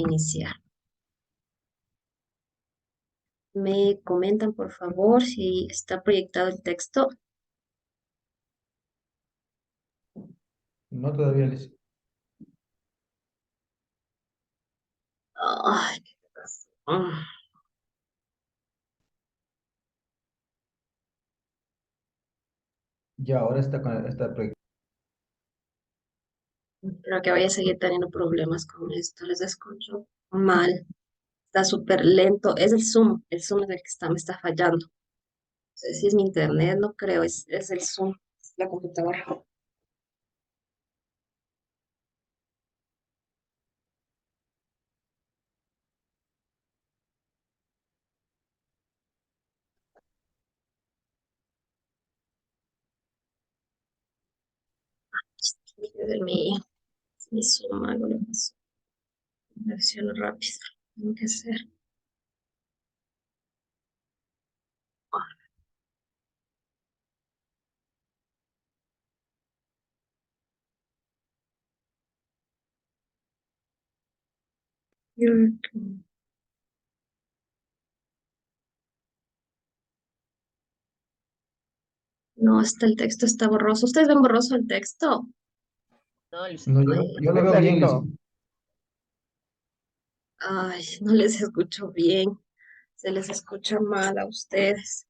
iniciar. ¿Me comentan, por favor, si está proyectado el texto? No todavía les... Ay, qué razón. Ya, ahora está proyectado. Creo que voy a seguir teniendo problemas con esto. Les escucho mal. Está súper lento. Es el Zoom es el que me está fallando. No sé si es mi internet, no creo, es el Zoom, es la computadora. Es mi Zoom, algo le pasó. Versión rápida. Tiene que ser. YouTube. No, hasta el texto está borroso. ¿Ustedes ven borroso el texto? No, No, Ay, yo lo muy veo bien, clarito. ay, no les escucho bien. Se les escucha mal a ustedes.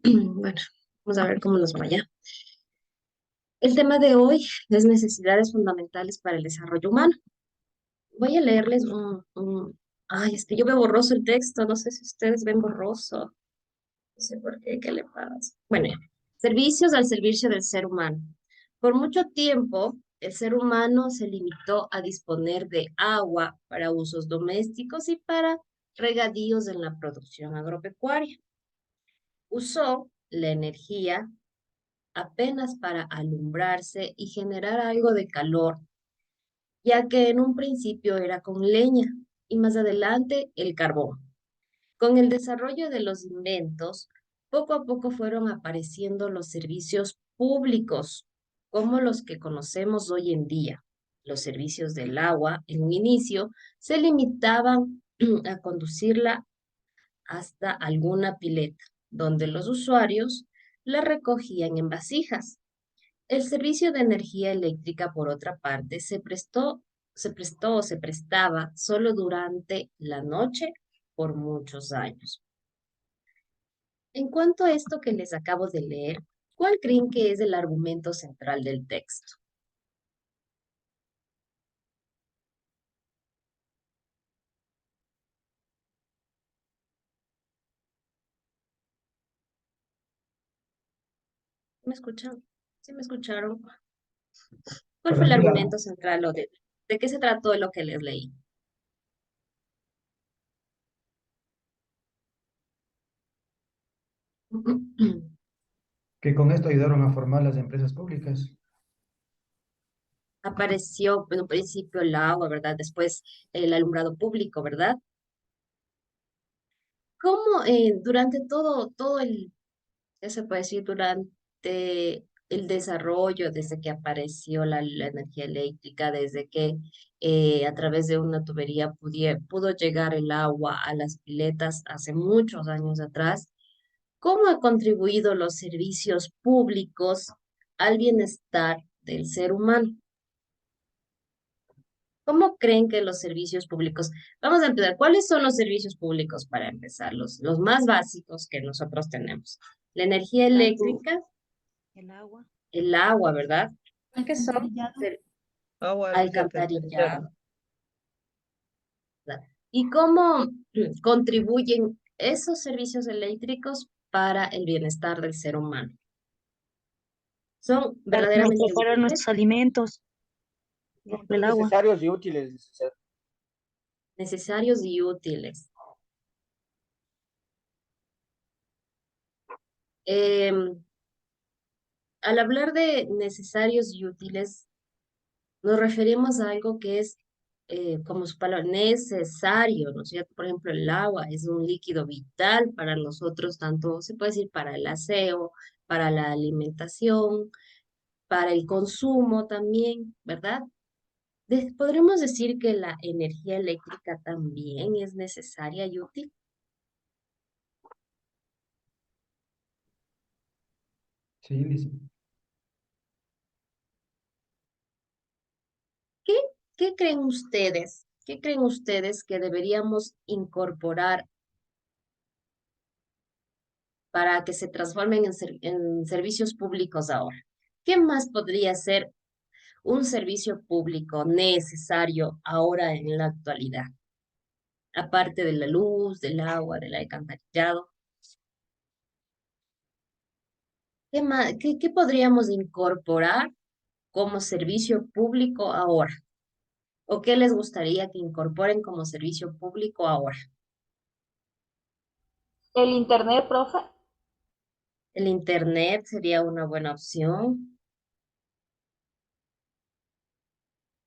Bueno, vamos a ver cómo nos vaya. El tema de hoy es necesidades fundamentales para el desarrollo humano. Voy a leerles Ay, es que yo veo borroso el texto. No sé si ustedes ven borroso. No sé por qué, ¿qué le pasa? Bueno, ya. Servicios al servicio del ser humano. Por mucho tiempo, el ser humano se limitó a disponer de agua para usos domésticos y para regadíos en la producción agropecuaria. Usó la energía apenas para alumbrarse y generar algo de calor, ya que en un principio era con leña y más adelante el carbón. Con el desarrollo de los inventos, poco a poco fueron apareciendo los servicios públicos, como los que conocemos hoy en día. Los servicios del agua, en un inicio, se limitaban a conducirla hasta alguna pileta, donde los usuarios la recogían en vasijas. El servicio de energía eléctrica, por otra parte, se prestaba solo durante la noche por muchos años. En cuanto a esto que les acabo de leer, ¿cuál creen que es el argumento central del texto? ¿Me escuchan? ¿Sí me escucharon? ¿Cuál fue el Repita. argumento central o de qué se trató de lo que les leí? Que con esto ayudaron a formar las empresas públicas. Apareció en un principio el agua, ¿verdad? Después el alumbrado público, ¿verdad? ¿Cómo durante todo ¿qué se puede decir? Durante el desarrollo, desde que apareció la energía eléctrica, desde que a través de una tubería pudo llegar el agua a las piletas hace muchos años atrás, ¿cómo han contribuido los servicios públicos al bienestar del ser humano? ¿Cómo creen que los servicios públicos, vamos a empezar, ¿cuáles son los servicios públicos para empezar? Los más básicos que nosotros tenemos. La energía eléctrica, El agua. el agua, ¿verdad? ¿Qué son? Alcantarillado. Agua, luz y alcantarillado. Alcantarillado, ¿verdad? ¿Y cómo contribuyen esos servicios eléctricos para el bienestar del ser humano? ¿Son Para que nos verdaderamente preparen útiles, nuestros alimentos, por No, ejemplo, son el agua. necesarios y útiles, licenciado. necesarios y útiles? Em, Al hablar de necesarios y útiles, nos referimos a algo que es, como su palabra, necesario, ¿no es cierto? Por ejemplo, el agua es un líquido vital para nosotros, tanto se puede decir para el aseo, para la alimentación, para el consumo también, ¿verdad? ¿Podremos decir que la energía eléctrica también es necesaria y útil? Sí, Liz. ¿Qué, qué creen ustedes? ¿Qué creen ustedes que deberíamos incorporar para que se transformen en servicios públicos ahora? ¿Qué más podría ser un servicio público necesario ahora en la actualidad? Aparte de la luz, del agua, del alcantarillado. ¿Qué más, qué podríamos incorporar como servicio público ahora? ¿O qué les gustaría que incorporen como servicio público ahora? El internet, profe. El internet sería una buena opción.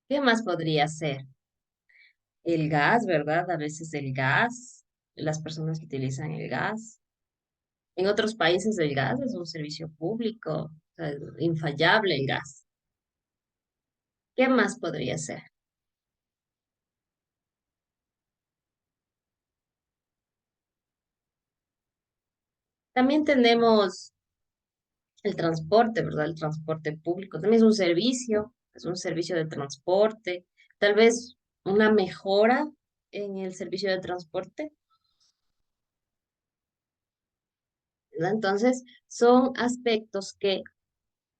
¿Qué más podría ser? El gas, ¿verdad? A veces el gas, las personas que utilizan el gas. En otros países el gas es un servicio público, o sea, es infallable el gas. ¿Qué más podría ser? También tenemos el transporte, ¿verdad? El transporte público también es un servicio de transporte. Tal vez una mejora en el servicio de transporte, ¿verdad? Entonces, son aspectos que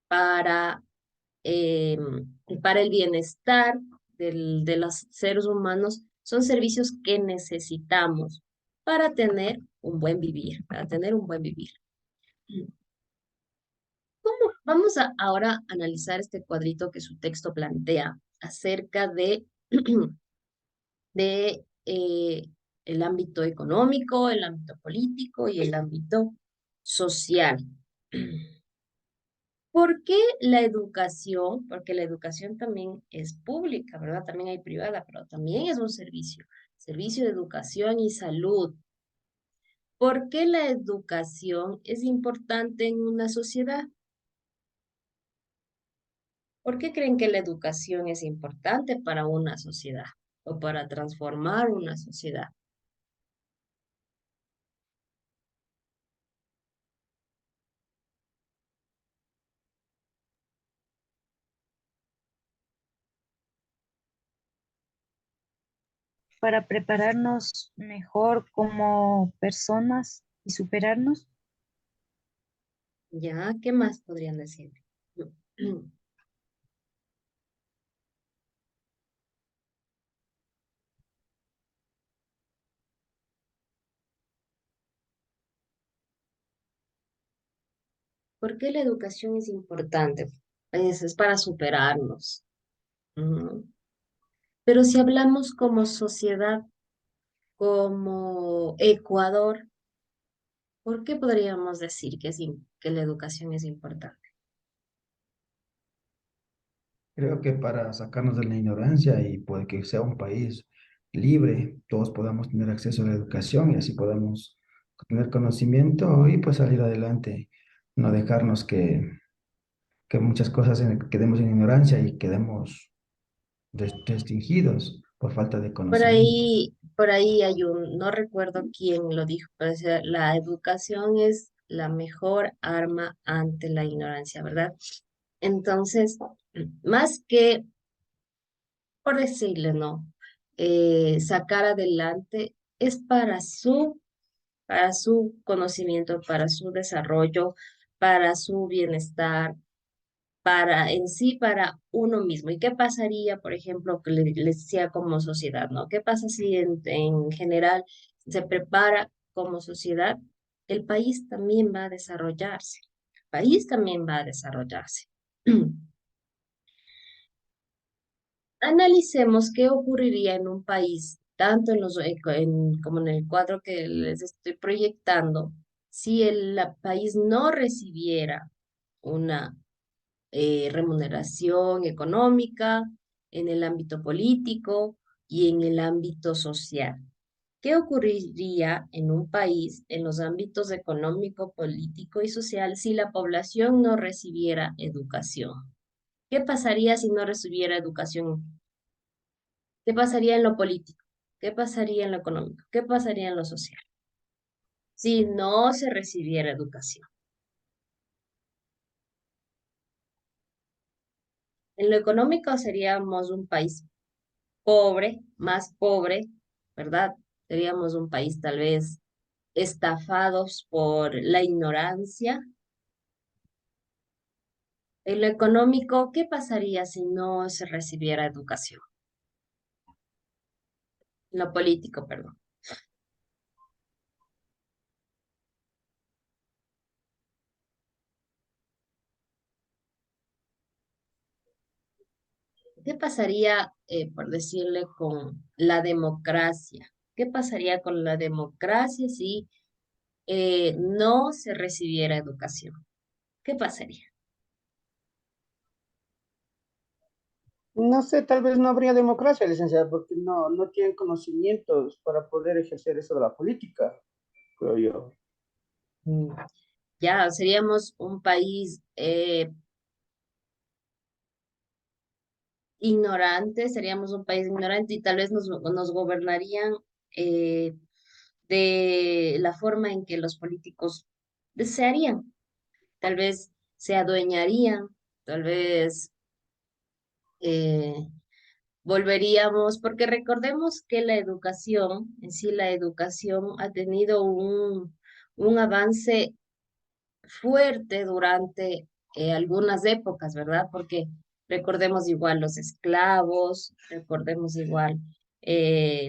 para, eh, para el bienestar de los seres humanos son servicios que necesitamos para tener un buen vivir, para tener un buen vivir. Vamos a ahora analizar este cuadrito que su texto plantea acerca de, de el ámbito económico, el ámbito político y el ámbito social. ¿Por qué la educación? Porque la educación también es pública, ¿verdad? También hay privada, pero también es un servicio, servicio de educación y salud. ¿Por qué la educación es importante en una sociedad? ¿Por qué creen que la educación es importante para una sociedad o para transformar una sociedad? Para prepararnos mejor como personas y superarnos. ¿Ya? ¿Qué más podrían decir? ¿Por qué la educación es importante? Es para superarnos. Ujú. Pero si hablamos como sociedad, como Ecuador, ¿por qué podríamos decir que, que la educación es importante? Creo que para sacarnos de la ignorancia y puede que sea un país libre, todos podamos tener acceso a la educación y así podamos tener conocimiento y pues salir adelante, no dejarnos que muchas cosas quedemos en ignorancia y quedemos restringidos por falta de conocimiento. Por ahí hay no recuerdo quién lo dijo, pero decía, la educación es la mejor arma ante la ignorancia, ¿verdad? Entonces, más que, por decirle, ¿no? Sacar adelante es para su conocimiento, para su desarrollo, para su bienestar, para en sí, para uno mismo. ¿Y qué pasaría, por ejemplo, que les decía como sociedad, ¿no? ¿Qué pasa si en general se prepara como sociedad? El país también va a desarrollarse. El país también va a desarrollarse. Analicemos qué ocurriría en un país, tanto en como en el cuadro que les estoy proyectando, si el país no recibiera una remuneración económica en el ámbito político y en el ámbito social. ¿Qué ocurriría en un país en los ámbitos económico, político y social si la población no recibiera educación? ¿Qué pasaría si no recibiera educación? ¿Qué pasaría en lo político? ¿Qué pasaría en lo económico? ¿Qué pasaría en lo social? Si no se recibiera educación. En lo económico seríamos un país pobre, más pobre, ¿verdad? Seríamos un país tal vez estafados por la ignorancia. En lo económico, ¿qué pasaría si no se recibiera educación? En lo político, perdón. ¿Qué pasaría, por decirle, con la democracia? ¿Qué pasaría con la democracia si no se recibiera educación? ¿Qué pasaría? No sé, tal vez no habría democracia, licenciada, porque no tienen conocimientos para poder ejercer eso de la política, creo yo. Mm. Ya seríamos un país ignorante, seríamos un país ignorante y tal vez nos gobernarían eh, de la forma en que los políticos desearían. Tal vez se adueñarían, tal vez eh, volveríamos, porque recordemos que la educación, en sí la educación ha tenido un avance fuerte durante algunas épocas, ¿verdad? Porque recordemos igual los esclavos, recordemos igual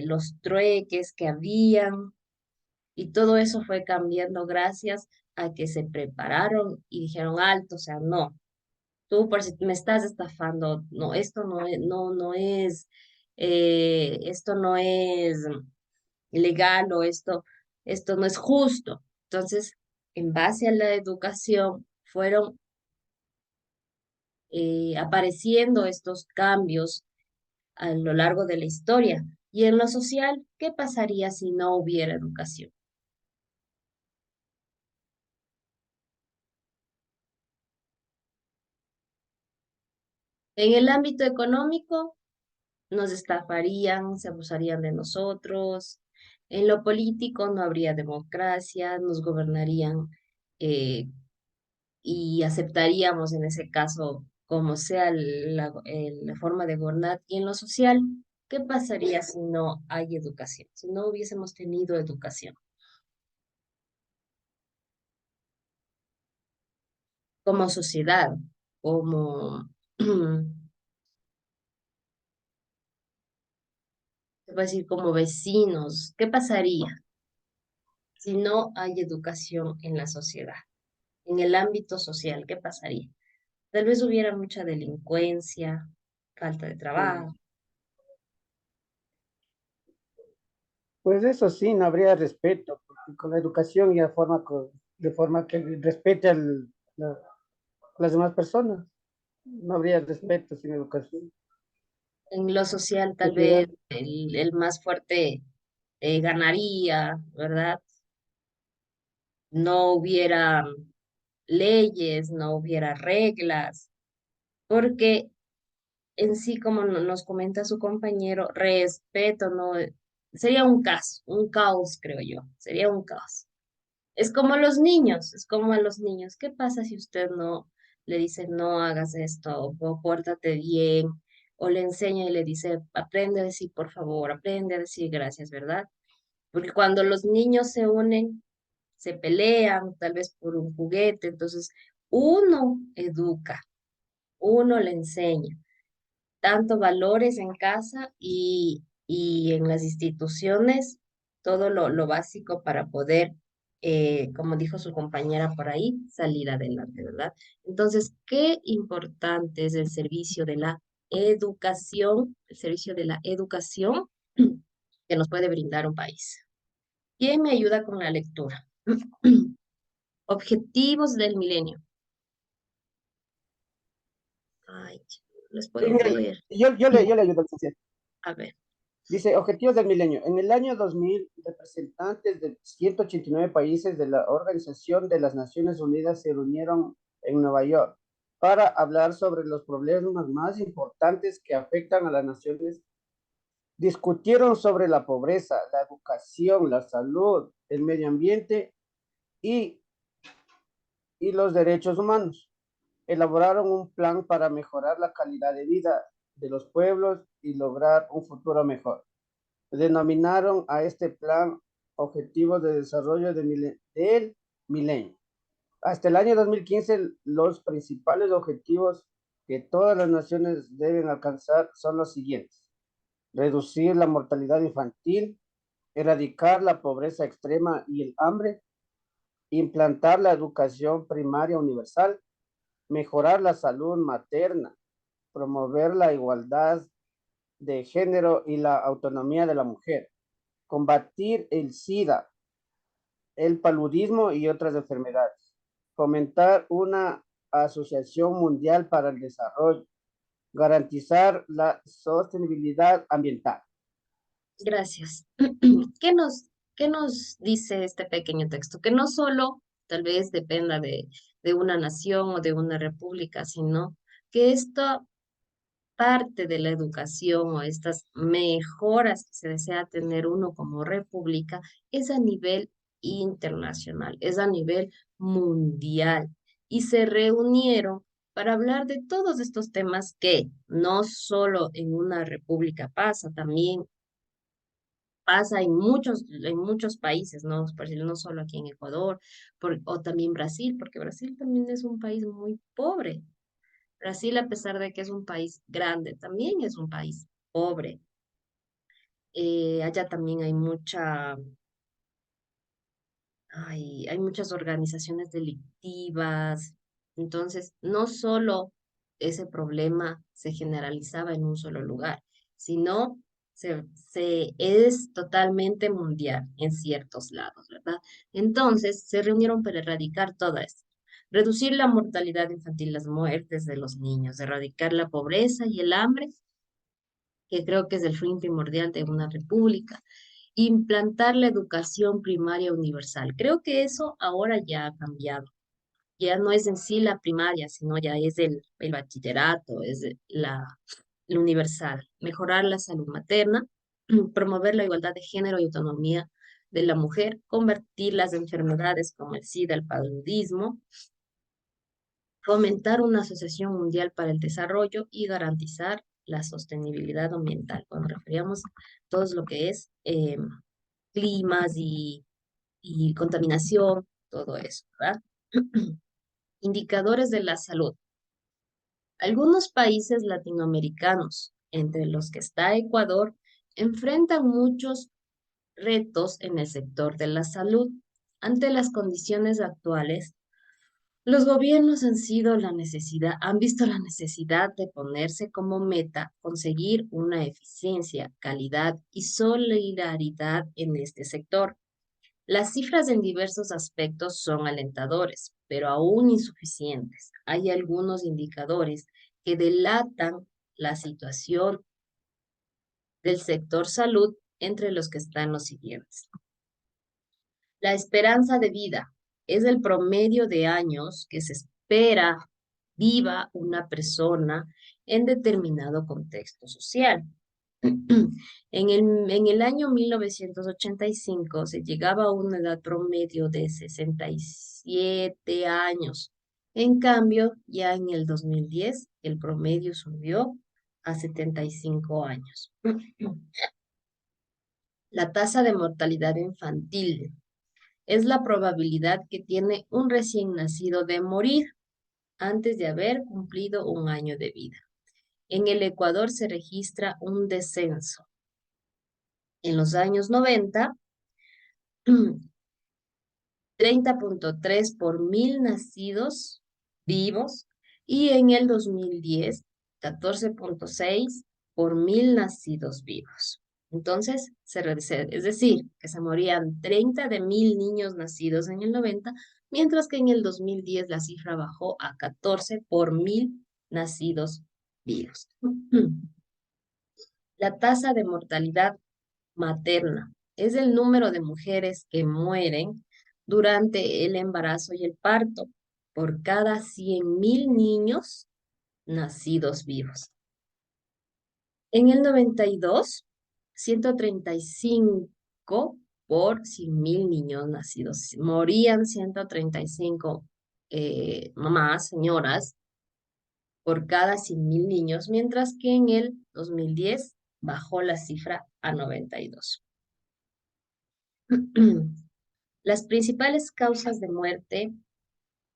los trueques que habían, y todo eso fue cambiando gracias a que se prepararon y dijeron alto, o sea, no, tú por si me estás estafando, no, esto esto no es legal o esto no es justo. Entonces, en base a la educación, fueron apareciendo estos cambios a lo largo de la historia. Y en lo social, ¿qué pasaría si no hubiera educación? En el ámbito económico, nos estafarían, se abusarían de nosotros. En lo político no habría democracia, nos gobernarían eh, y aceptaríamos en ese caso como sea la forma de gobernar. Y en lo social, ¿qué pasaría si no hay educación? Si no hubiésemos tenido educación como sociedad, como, se puede decir, como vecinos, ¿qué pasaría si no hay educación en la sociedad? En el ámbito social, ¿qué pasaría? Tal vez hubiera mucha delincuencia, falta de Sí. trabajo. Pues eso sí, no habría respeto, porque con la educación y de forma que respete las demás personas. No habría respeto sin educación. En lo social, tal vez Sociedad. el más fuerte ganaría, ¿verdad? No hubiera leyes, no hubiera reglas, porque en sí, como nos comenta su compañero, respeto, no, sería un caos, creo yo, sería un caos. Es como los niños, es como a los niños. ¿Qué pasa si usted no le dice no hagas esto o pórtate bien? O le enseña y le dice aprende a decir por favor, aprende a decir gracias, ¿verdad? Porque cuando los niños se unen, se pelean, tal vez por un juguete, entonces uno educa, uno le enseña tanto valores en casa y en las instituciones, todo lo básico para poder, como dijo su compañera por ahí, salir adelante, ¿verdad? Entonces, qué importante es el servicio de la educación, el servicio de la educación que nos puede brindar un país. ¿Quién me ayuda con la lectura? Objetivos del milenio. Ay, les Sí, puedo mire, ver. yo le ayudo al licenciado. A ver. Dice, Objetivos del Milenio. En el año 2000, representantes de 189 países de la Organización de las Naciones Unidas se reunieron en Nueva York para hablar sobre los problemas más importantes que afectan a las naciones Discutieron sobre la pobreza, la educación, la salud, el medio ambiente y, y los derechos humanos. Elaboraron un plan para mejorar la calidad de vida de los pueblos y lograr un futuro mejor. Denominaron a este plan Objetivos de Desarrollo del Milenio. Hasta el año 2015, los principales objetivos que todas las naciones deben alcanzar son los siguientes: reducir la mortalidad infantil, erradicar la pobreza extrema y el hambre, implantar la educación primaria universal, mejorar la salud materna, promover la igualdad de género y la autonomía de la mujer, combatir el SIDA, el paludismo y otras enfermedades, fomentar una asociación mundial para el desarrollo, garantizar la sostenibilidad ambiental. Gracias. ¿Qué nos, qué nos dice este pequeño texto? Que no solo tal vez dependa de una nación o de una república, sino que esta parte de la educación o estas mejoras que se desea tener uno como república es a nivel internacional, es a nivel mundial. Y se reunieron para hablar de todos estos temas que no solo en una república pasa, también pasa en muchos países, ¿no? Por decirlo, no solo aquí en Ecuador, o también Brasil, porque Brasil también es un país muy pobre. Brasil, a pesar de que es un país grande, también es un país pobre. Allá también hay muchas organizaciones delictivas. Entonces, no solo ese problema se generalizaba en un solo lugar, sino es totalmente mundial en ciertos lados, ¿verdad? Entonces, se reunieron para erradicar todo esto. Reducir la mortalidad infantil, las muertes de los niños, erradicar la pobreza y el hambre, que creo que es el fin primordial de una república. Implantar la educación primaria universal. Creo que eso ahora ya ha cambiado. Ya no es en sí la primaria, sino ya es el bachillerato, es la universal. Mejorar la salud materna, promover la igualdad de género y autonomía de la mujer, convertir las enfermedades como el SIDA, el paludismo, fomentar una asociación mundial para el desarrollo y garantizar la sostenibilidad ambiental. Cuando referíamos todo lo que es climas y contaminación, todo eso, ¿verdad? Indicadores de la salud. Algunos países latinoamericanos, entre los que está Ecuador, enfrentan muchos retos en el sector de la salud. Ante las condiciones actuales, los gobiernos han visto la necesidad de ponerse como meta conseguir una eficiencia, calidad y solidaridad en este sector. Las cifras en diversos aspectos son alentadores, pero aún insuficientes. Hay algunos indicadores que delatan la situación del sector salud, entre los que están los siguientes. La esperanza de vida es el promedio de años que se espera viva una persona en determinado contexto social. En el año 1985 se llegaba a una edad promedio de 67 años. En cambio, ya en el 2010 el promedio subió a 75 años. La tasa de mortalidad infantil es la probabilidad que tiene un recién nacido de morir antes de haber cumplido un año de vida. En el Ecuador se registra un descenso. En los años 90, 30.3 por 1000 nacidos vivos, y en el 2010, 14.6 por 1000 nacidos vivos. Entonces, es decir, que se morían 30 de 1000 niños nacidos en el 90, mientras que en el 2010 la cifra bajó a 14 por 1000 nacidos vivos. La tasa de mortalidad materna es el número de mujeres que mueren durante el embarazo y el parto por cada 100.000 niños nacidos vivos. En el 92 135 por 100.000 niños nacidos. Morían 135 mamás, señoras, por cada 100.000 niños, mientras que en el 2010 bajó la cifra a 92. Las principales causas de muerte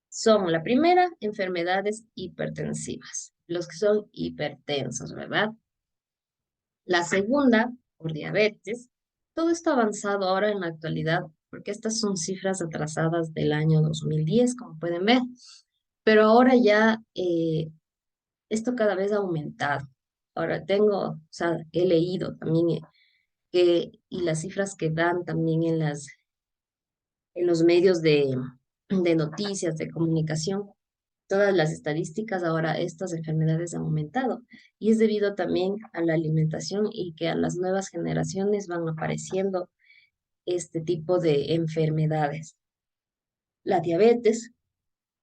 son, la primera, enfermedades hipertensivas, los que son hipertensos, ¿verdad? La segunda, por diabetes. Todo esto ha avanzado ahora en la actualidad, porque estas son cifras atrasadas del año 2010, como pueden ver. Pero ahora ya esto cada vez ha aumentado. Ahora o sea, he leído también y las cifras que dan también en los medios de noticias, de comunicación, todas las estadísticas, ahora estas enfermedades han aumentado. Y es debido también a la alimentación y que a las nuevas generaciones van apareciendo este tipo de enfermedades. La diabetes,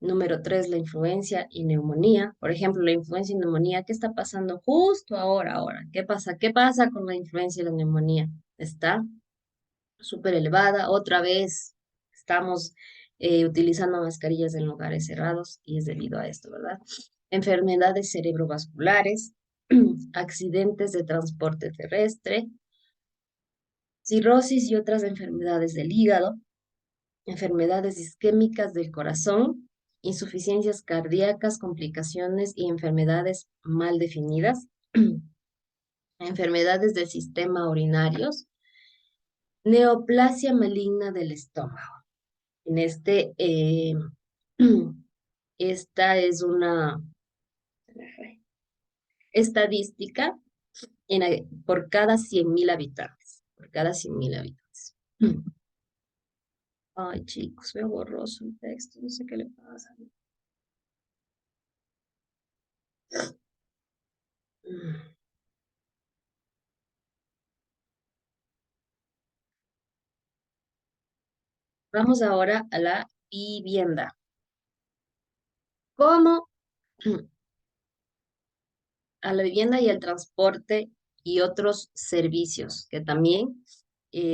número 3, la influencia y neumonía. Por ejemplo, la influencia y neumonía, ¿qué está pasando justo ahora? ¿Qué pasa? ¿Qué pasa con la influencia y la neumonía? Está súper elevada. Otra vez estamos utilizando mascarillas en lugares cerrados y es debido a esto, ¿verdad? Enfermedades cerebrovasculares, accidentes de transporte terrestre, cirrosis y otras enfermedades del hígado, enfermedades isquémicas del corazón, insuficiencias cardíacas, complicaciones y enfermedades mal definidas, enfermedades del sistema urinarios, neoplasia maligna del estómago. En esta es una estadística por cada 100.000 habitantes. Por cada 100.000 habitantes. Ay, chicos, veo borroso el texto, no sé qué le pasa. Vamos ahora a la vivienda. ¿Cómo? A la vivienda y el transporte y otros servicios que también,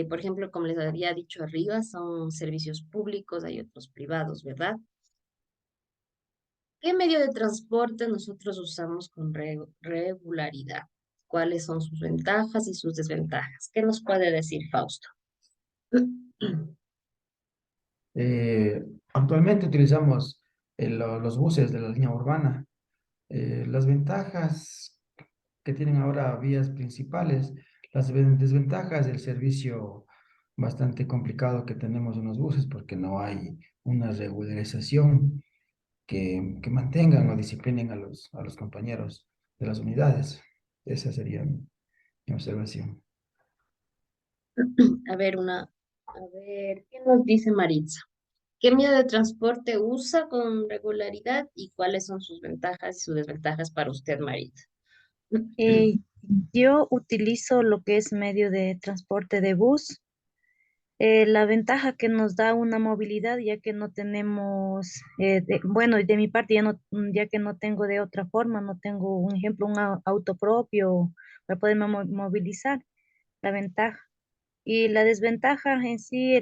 por ejemplo, como les había dicho arriba, son servicios públicos, hay otros privados, ¿verdad? ¿Qué medio de transporte nosotros usamos con regularidad? ¿Cuáles son sus ventajas y sus desventajas? ¿Qué nos puede decir Fausto? Actualmente utilizamos los buses de la línea urbana. Las ventajas que tienen ahora vías principales, las desventajas del servicio bastante complicado que tenemos en los buses porque no hay una regularización que mantengan o disciplinen a los compañeros de las unidades. Esa sería mi observación. ¿Qué nos dice Maritza? ¿Qué medio de transporte usa con regularidad y cuáles son sus ventajas y sus desventajas para usted, Maritza? Eh, yo utilizo lo que es medio de transporte de bus. La ventaja que nos da una movilidad, ya que no tenemos, bueno, de mi parte ya que no tengo de otra forma, no tengo un ejemplo, auto propio para poderme movilizar, la ventaja. Y la desventaja en sí,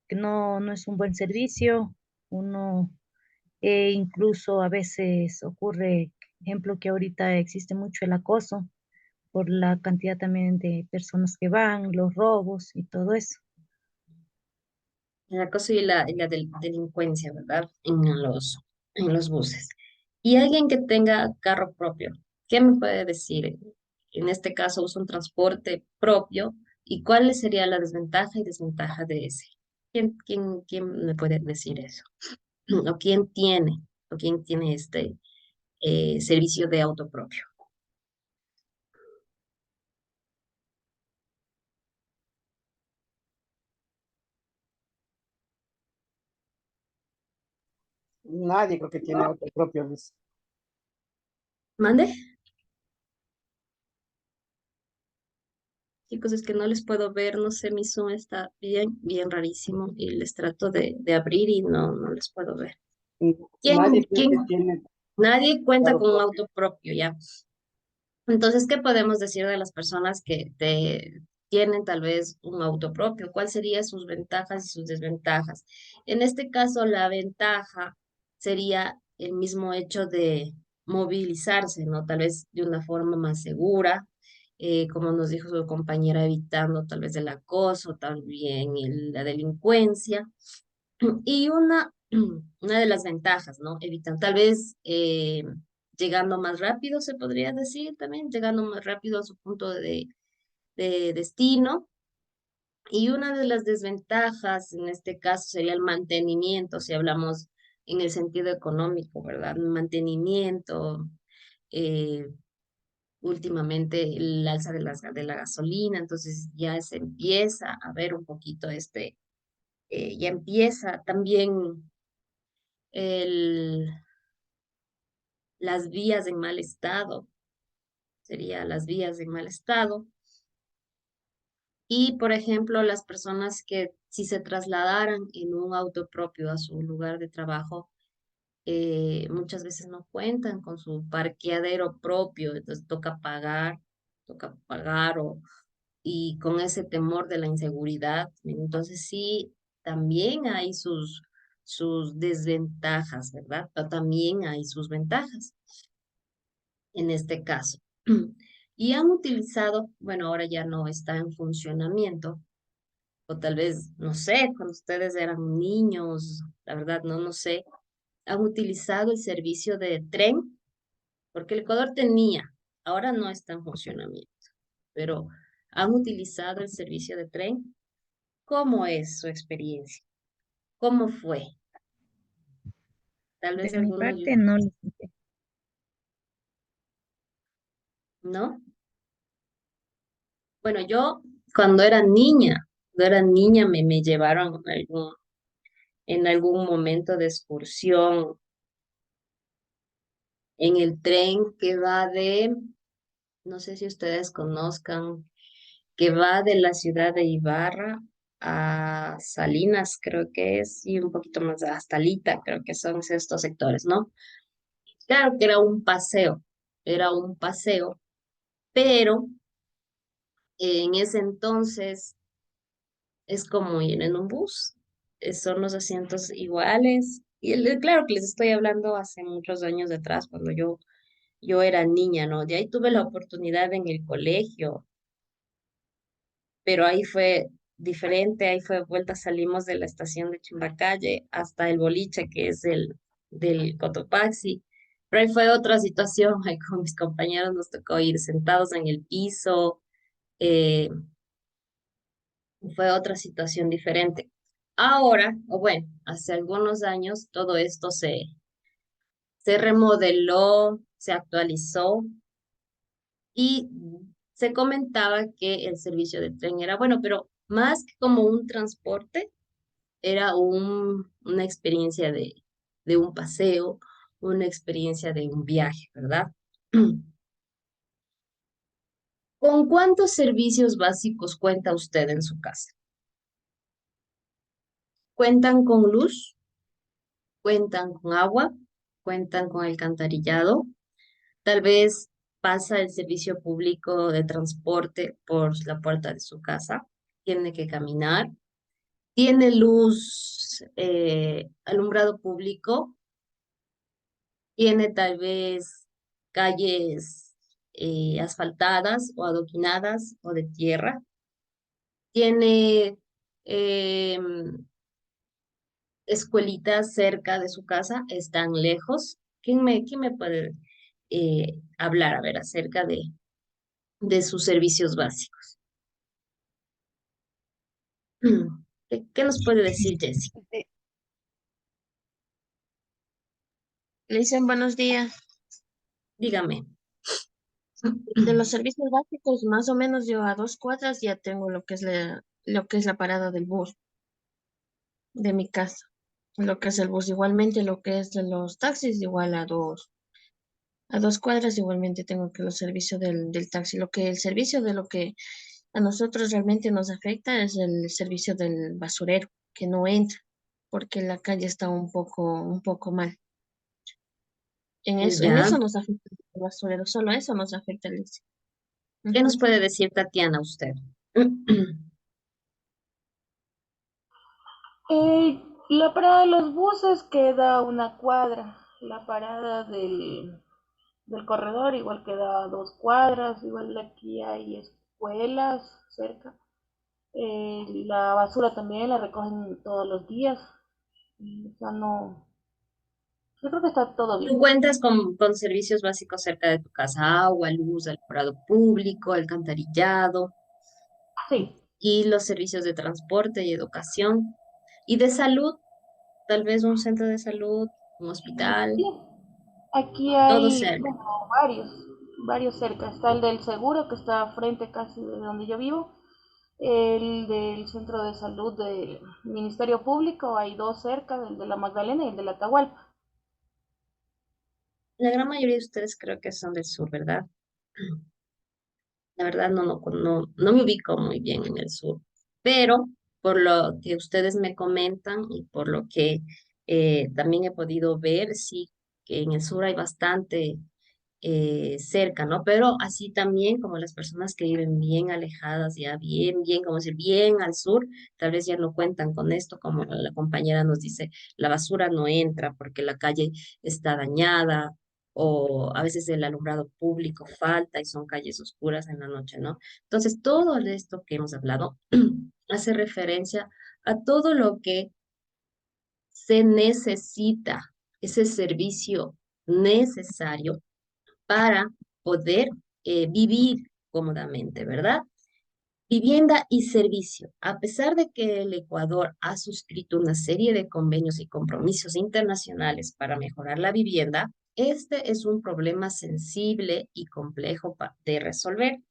que no es un buen servicio, uno incluso a veces ocurre, ejemplo, que ahorita existe mucho el acoso por la cantidad también de personas que van, los robos y todo eso. El acoso y la delincuencia, ¿verdad? En los buses. Y alguien que tenga carro propio, ¿qué me puede decir? En este caso usa un transporte propio, ¿y cuál sería la desventaja y desventaja de ese? ¿Quién me puede decir eso? ¿O quién tiene este servicio de auto propio? Nadie creo que tiene auto propio. ¿Mande? Chicos, es que no les puedo ver, no sé, mi Zoom está bien rarísimo y les trato de abrir y no les puudo ver. ¿Quién, Nadie creo quién? que tiene Nadie cuenta carro con un propio. auto propio, ¿ya? Entonces, ¿qué podemos decir de las personas que tienen tal vez un auto propio. ¿Cuáles serían sus ventajas y sus desventajas? En este caso, la ventaja sería el mismo hecho de movilizarse, ¿no? Tal vez de una forma más segura, como nos dijo su compañera, evitando tal vez el acoso, también la delincuencia. Y una de las ventajas, ¿no? Evitan tal vez llegando más rápido, se podría decir también, llegando más rápido a su punto de destino. Y una de las desventajas en este caso sería el mantenimiento, si hablamos en el sentido económico, ¿verdad? Mantenimiento, eh, últimamente el alza de la gasolina, entonces ya se empieza a ver un poquito ya empieza también el, las vías en mal estado, sería las vías en mal estado. Y, por ejemplo, las personas que si se trasladaran en un auto propio a su lugar de trabajo, muchas veces no cuentan con su parqueadero propio, entonces toca pagar y con ese temor de la inseguridad. Entonces sí, también hay sus desventajas, ¿verdad? Pero también hay sus ventajas en este caso. Y han utilizado, bueno, ahora ya no está en funcionamiento, o tal vez, no sé, cuando ustedes eran niños, la verdad, no sé, han utilizado el servicio de tren, porque el Ecuador tenía, ahora no está en funcionamiento, pero han utilizado el servicio de tren. ¿Cómo es su experiencia? ¿Cómo fue? Tal vez De mi algunos, parte, no lo sé. ¿no? Bueno, yo cuando era niña me llevaron en algún momento de excursión en el tren que va no sé si ustedes conozcan, que va de la ciudad de Ibarra a Salinas, creo que es, y un poquito más hasta Lita, creo que son estos sectores, ¿no? Claro que era un paseo, pero en ese entonces es como ir en un bus, son los asientos iguales, y claro que les estoy hablando hace muchos años atrás, cuando yo era niña, ¿no? De ahí tuve la oportunidad en el colegio, pero ahí fue diferente, ahí fue vuelta, salimos de la estación de Chimbacalle hasta el boliche, que es del Cotopaxi, pero ahí fue otra situación, ahí con mis compañeros nos tocó ir sentados en el piso, eh, fue otra situación diferente. Ahora, o bueno, hace algunos años todo esto se remodeló, se actualizó y se comentaba que el servicio de tren era bueno, pero más que como un transporte, era una experiencia de un paseo, una experiencia de un viaje, ¿verdad? ¿Con cuántos servicios básicos cuenta usted en su casa? ¿Cuentan con luz? ¿Cuentan con agua? ¿Cuentan con alcantarillado? Tal vez pasa el servicio público de transporte por la puerta de su casa. Tiene que caminar. Tiene luz, alumbrado público. Tiene tal vez calles asfaltadas o adoquinadas o de tierra. Tiene escuelitas cerca de su casa, están lejos. ¿Quién me puede hablar, a ver, acerca de sus servicios básicos? ¿Qué nos puede decir Jessica? De- Le dicen buenos días. Dígame. De los servicios básicos, más o menos yo a 2 cuadras ya tengo lo que es la parada del bus de mi casa. Lo que es el bus igualmente, lo que es de los taxis igual a dos cuadras igualmente tengo que los servicios del taxi. El servicio de lo que a nosotros realmente nos afecta es el servicio del basurero, que no entra, porque la calle está un poco mal. En Ya. eso nos afecta el basurero, solo eso nos afecta, Alicia. ¿Qué nos Ujú. puede decir Tatiana usted? La parada de los buses queda a una cuadra. La parada del corredor igual queda a 2 cuadras. Igual aquí hay escuelas cerca. La basura también la recogen todos los días. O sea, no, yo creo que está todo ¿Tú bien. cuentas con servicios básicos cerca de tu casa? Agua, luz, alumbrado público, alcantarillado Sí, y los servicios de transporte y educación y de salud, tal vez un centro de salud, un hospital, sí. Aquí todo hay, cerca. bueno, varios cerca. Está el del seguro, que está frente casi de donde yo vivo. El del centro de salud del Ministerio Público, hay 2 cerca, el de la Magdalena y el de la Atahualpa. La gran mayoría de ustedes creo que son del sur, ¿verdad? La verdad no me ubico muy bien en el sur, pero por lo que ustedes me comentan y por lo que también he podido ver, sí, que en el sur hay bastante cerca, ¿no? Pero así también como las personas que viven bien alejadas, ya bien, como decir, bien al sur, tal vez ya no cuentan con esto, como la compañera nos dice, la basura no entra porque la calle está dañada o a veces el alumbrado público falta y son calles oscuras en la noche, ¿no? Entonces, todo esto que hemos hablado hace referencia a todo lo que se necesita, ese servicio necesario para poder vivir cómodamente, ¿verdad? Vivienda y servicio. A pesar de que el Ecuador ha suscrito una serie de convenios y compromisos internacionales para mejorar la vivienda, este es un problema sensible y complejo de resolver.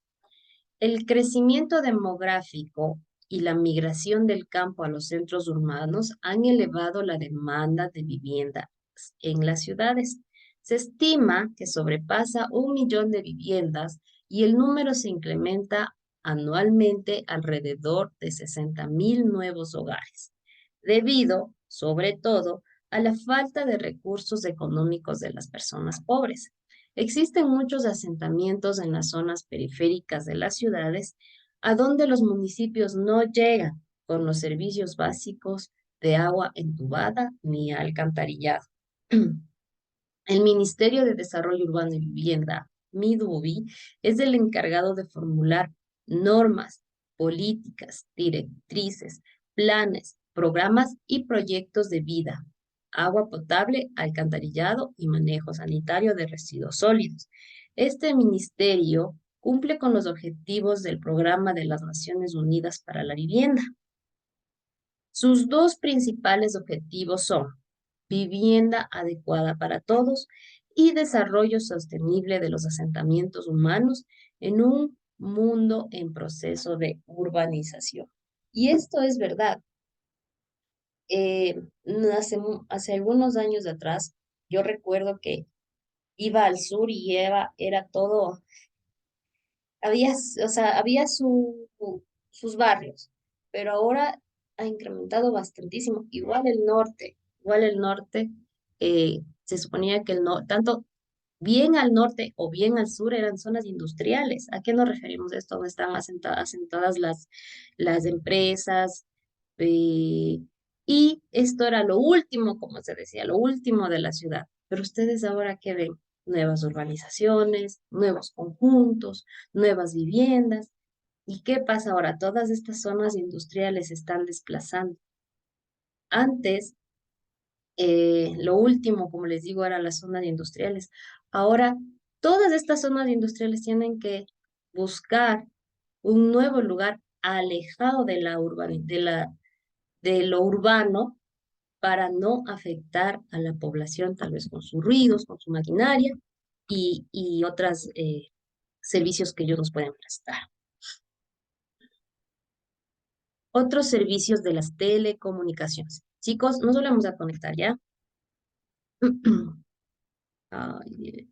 El crecimiento demográfico y la migración del campo a los centros urbanos han elevado la demanda de vivienda en las ciudades. Se estima que sobrepasa 1 millón de viviendas y el número se incrementa anualmente alrededor de 60.000 nuevos hogares, debido, sobre todo, a la falta de recursos económicos de las personas pobres. Existen muchos asentamientos en las zonas periféricas de las ciudades a donde los municipios no llegan con los servicios básicos de agua entubada ni alcantarillado. El Ministerio de Desarrollo Urbano y Vivienda, MIDUBI, es el encargado de formular normas, políticas, directrices, planes, programas y proyectos de vida, agua potable, alcantarillado y manejo sanitario de residuos sólidos. Este ministerio cumple con los objetivos del Programa de las Naciones Unidas para la Vivienda. Sus dos principales objetivos son vivienda adecuada para todos y desarrollo sostenible de los asentamientos humanos en un mundo en proceso de urbanización. Y esto es verdad. Hace algunos años atrás, yo recuerdo que iba al sur y era todo, había sus barrios, pero ahora ha incrementado bastantísimo. Igual el norte, se suponía que tanto bien al norte o bien al sur eran zonas industriales. ¿A qué nos referimos esto? Donde están asentadas las empresas. eh, y esto era lo último, como se decía, lo último de la ciudad. Pero ustedes ahora qué ven, nuevas urbanizaciones, nuevos conjuntos, nuevas viviendas. ¿Y qué pasa ahora? Todas estas zonas industriales se están desplazando. Antes, lo último, como les digo, eran las zonas industriales. Ahora, todas estas zonas industriales tienen que buscar un nuevo lugar alejado de lo urbano para no afectar a la población, tal vez con sus ruidos, con su maquinaria y otros servicios que ellos nos pueden prestar. Otros servicios de las telecomunicaciones. Chicos, nos volvemos a conectar, ¿ya? Ay, Dios.